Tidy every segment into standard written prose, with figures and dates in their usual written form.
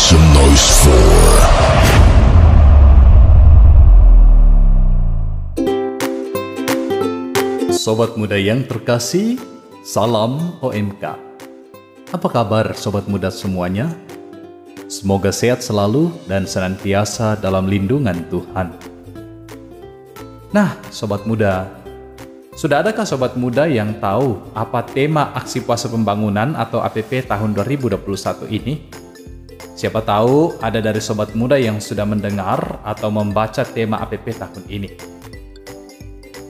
some noise for. Sobat muda yang terkasih, salam OMK. Apa kabar sobat muda semuanya? Semoga sehat selalu dan senantiasa dalam lindungan Tuhan. Nah, sobat muda, sudah adakah sobat muda yang tahu apa tema Aksi Puasa Pembangunan atau APP tahun 2021 ini? Siapa tahu ada dari sobat muda yang sudah mendengar atau membaca tema APP tahun ini.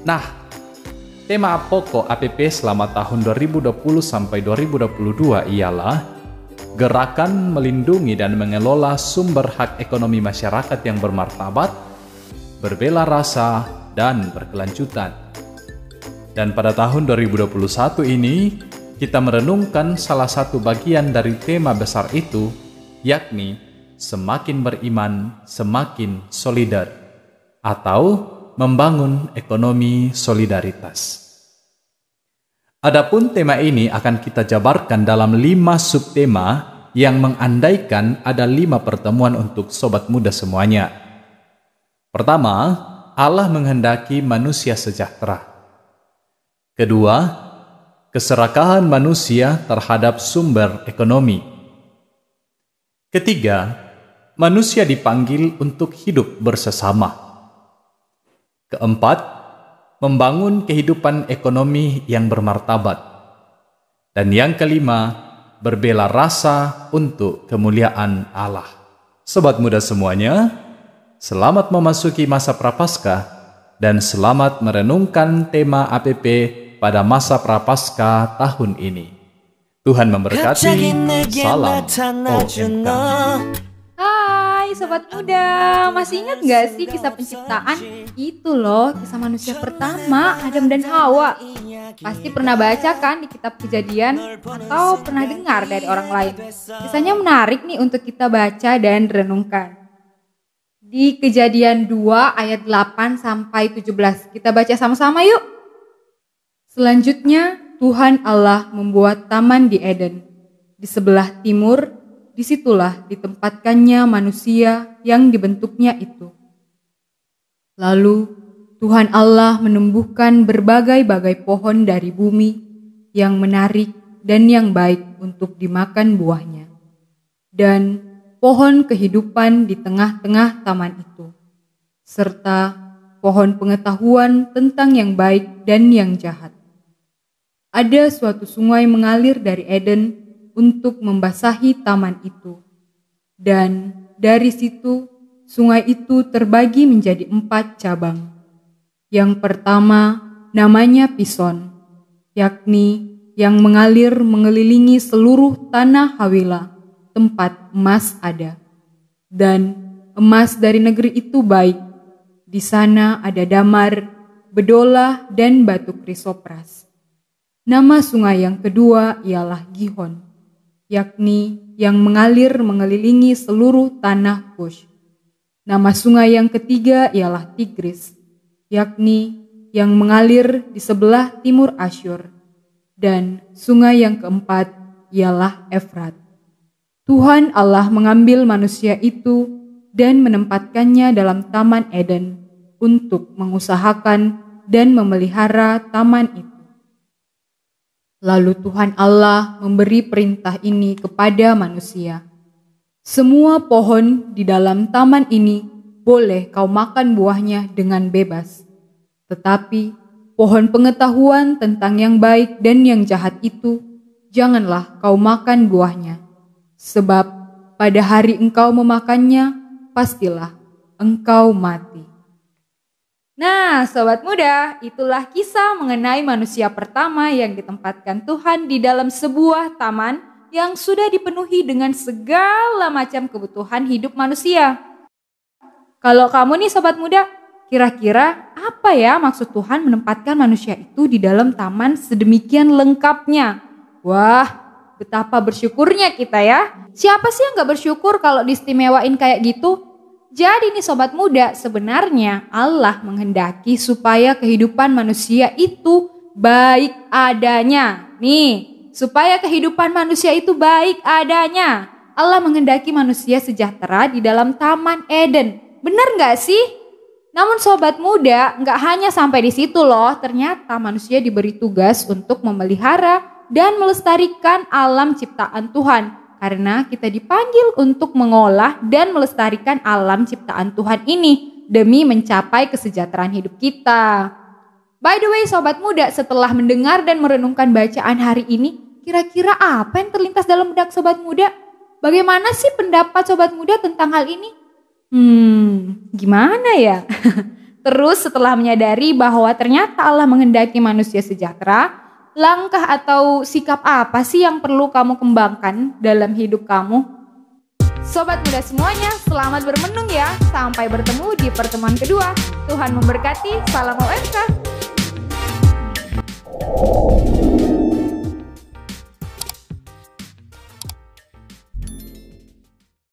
Nah, tema pokok APP selama tahun 2020 sampai 2022 ialah Gerakan Melindungi dan Mengelola Sumber Hak Ekonomi Masyarakat yang Bermartabat, Berbela Rasa, dan Berkelanjutan. Dan pada tahun 2021 ini, kita merenungkan salah satu bagian dari tema besar itu, yakni Semakin Beriman, Semakin Solidar, atau Membangun Ekonomi Solidaritas. Adapun tema ini akan kita jabarkan dalam 5 subtema yang mengandaikan ada 5 pertemuan untuk sobat muda semuanya. Pertama, Allah menghendaki manusia sejahtera. Kedua, keserakahan manusia terhadap sumber ekonomi. Ketiga, manusia dipanggil untuk hidup bersesama. Keempat, membangun kehidupan ekonomi yang bermartabat. Dan yang kelima, berbela rasa untuk kemuliaan Allah. Sobat muda semuanya, selamat memasuki masa Prapaskah dan selamat merenungkan tema APP pada masa Prapaskah tahun ini. Tuhan memberkati. Salam OMK. Hai sobat muda, masih ingat gak sih kisah penciptaan? Itu loh kisah manusia pertama, Adam dan Hawa. Pasti pernah baca kan di kitab Kejadian atau pernah dengar dari orang lain. Kisahnya menarik nih untuk kita baca dan renungkan. Di Kejadian 2 ayat 8 sampai 17, kita baca sama-sama yuk. Selanjutnya Tuhan Allah membuat taman di Eden. Di sebelah timur, disitulah ditempatkannya manusia yang dibentuknya itu. Lalu Tuhan Allah menumbuhkan berbagai-bagai pohon dari bumi yang menarik dan yang baik untuk dimakan buahnya, dan pohon kehidupan di tengah-tengah taman itu, serta pohon pengetahuan tentang yang baik dan yang jahat. Ada suatu sungai mengalir dari Eden untuk membasahi taman itu. Dan dari situ, sungai itu terbagi menjadi 4 cabang. Yang pertama namanya Pison, yakni yang mengalir mengelilingi seluruh tanah Hawila, tempat emas ada. Dan emas dari negeri itu baik. Di sana ada damar, bedolah, dan batu krisopras. Nama sungai yang kedua ialah Gihon, yakni yang mengalir mengelilingi seluruh tanah Kush. Nama sungai yang ketiga ialah Tigris, yakni yang mengalir di sebelah timur Asyur. Dan sungai yang keempat ialah Efrat. Tuhan Allah mengambil manusia itu dan menempatkannya dalam Taman Eden untuk mengusahakan dan memelihara taman itu. Lalu Tuhan Allah memberi perintah ini kepada manusia. Semua pohon di dalam taman ini boleh kau makan buahnya dengan bebas. Tetapi pohon pengetahuan tentang yang baik dan yang jahat itu, janganlah kau makan buahnya. Sebab pada hari engkau memakannya, pastilah engkau mati. Nah, sobat muda, itulah kisah mengenai manusia pertama yang ditempatkan Tuhan di dalam sebuah taman yang sudah dipenuhi dengan segala macam kebutuhan hidup manusia. Kalau kamu nih sobat muda, kira-kira apa ya maksud Tuhan menempatkan manusia itu di dalam taman sedemikian lengkapnya? Wah, betapa bersyukurnya kita ya. Siapa sih yang gak bersyukur kalau diistimewain kayak gitu? Jadi nih sobat muda, sebenarnya Allah menghendaki supaya kehidupan manusia itu baik adanya. Nih, supaya kehidupan manusia itu baik adanya. Allah menghendaki manusia sejahtera di dalam Taman Eden. Benar nggak sih? Namun sobat muda, nggak hanya sampai di situ loh. Ternyata manusia diberi tugas untuk memelihara dan melestarikan alam ciptaan Tuhan. Karena kita dipanggil untuk mengolah dan melestarikan alam ciptaan Tuhan ini demi mencapai kesejahteraan hidup kita. By the way sobat muda, setelah mendengar dan merenungkan bacaan hari ini, kira-kira apa yang terlintas dalam benak sobat muda? Bagaimana sih pendapat sobat muda tentang hal ini? Gimana ya? Terus setelah menyadari bahwa ternyata Allah menghendaki manusia sejahtera, langkah atau sikap apa sih yang perlu kamu kembangkan dalam hidup kamu? Sobat muda semuanya, selamat bermenung ya. Sampai bertemu di pertemuan kedua. Tuhan memberkati. Salam OMK.